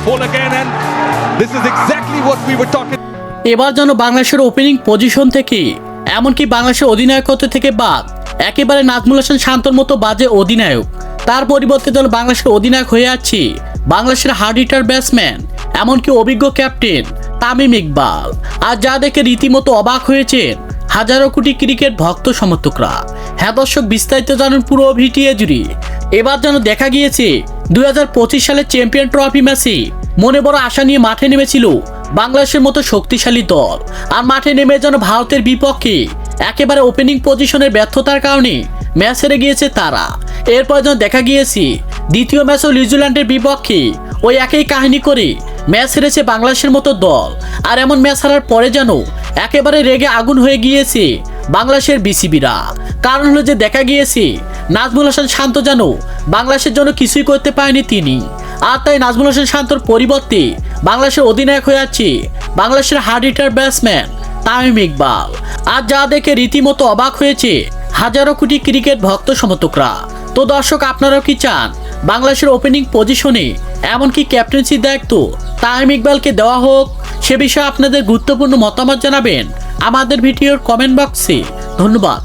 ball again, and this is exactly what we were talking. এবার যেন বাংলাদেশের opening position থেকে এমনকি বাংলাদেশের অধিনায়কত্ব থেকে বাদ একেবারে নাজমুল হাসান শান্তর মতো বাজে অধিনায়ক, তার পরিবর্তে যেন বাংলাদেশের অধিনায়ক হয়ে আছে বাংলাদেশের হার্ড হিটার ব্যাটসম্যান এমনকি অভিজ্ঞ ক্যাপ্টেন তামিম ইকবাল। আর যা দেখে রীতিমতো অবাক হয়েছেন হাজারো কোটি ক্রিকেট ভক্ত সমর্থকরা। হ্যাঁ দর্শক, বিস্তারিত জানুন পুরো ভিডিও জুড়ে। এবার যেন দেখা গিয়েছে 2025 সালের চ্যাম্পিয়ন ট্রফি ম্যাচে মনে বড় আশা নিয়ে মাঠে নেমেছিল বাংলাদেশের মতো শক্তিশালী দল, আর মাঠে নেমে যেন ভারতের বিপক্ষে একেবারে ওপেনিং পজিশনের ব্যর্থতার কারণে ম্যাচ হেরে গিয়েছে তারা। এরপর যেন দেখা গিয়েছে দ্বিতীয় ম্যাচও নিউজিল্যান্ডের বিপক্ষে ওই একই কাহিনী করে ম্যাচ হেরেছে বাংলাদেশের মতো দল। আর এমন ম্যাচ হারার পরে যেন একেবারে রেগে আগুন হয়ে গিয়েছে বাংলাদেশের বিসিবিরা। কারণ হলো যে দেখা গিয়েছে নাজমুল হাসান শান্ত যেন বাংলাদেশের জন্য কিছুই করতে পারেনি তিনি, আর তাই নাজমুল হাসান শান্তর পরিবর্তে বাংলাদেশের অধিনায়ক হয়ে আছে বাংলাদেশের hard hitter batsman Tamim Iqbal. আর যা দেখে রীতিমতো অবাক হয়েছে হাজারো কোটি ক্রিকেট ভক্ত সমর্থকরা। তো দর্শক, আপনারাও কি চান বাংলাদেশের ওপেনিং পজিশনে এমনকি ক্যাপ্টেন্সির দায়িত্ব তামিম ইকবালকে দেওয়া হোক? সে বিষয়ে আপনাদের গুরুত্বপূর্ণ মতামত জানাবেন আমাদের ভিডিওর কমেন্ট বক্সে। ধন্যবাদ।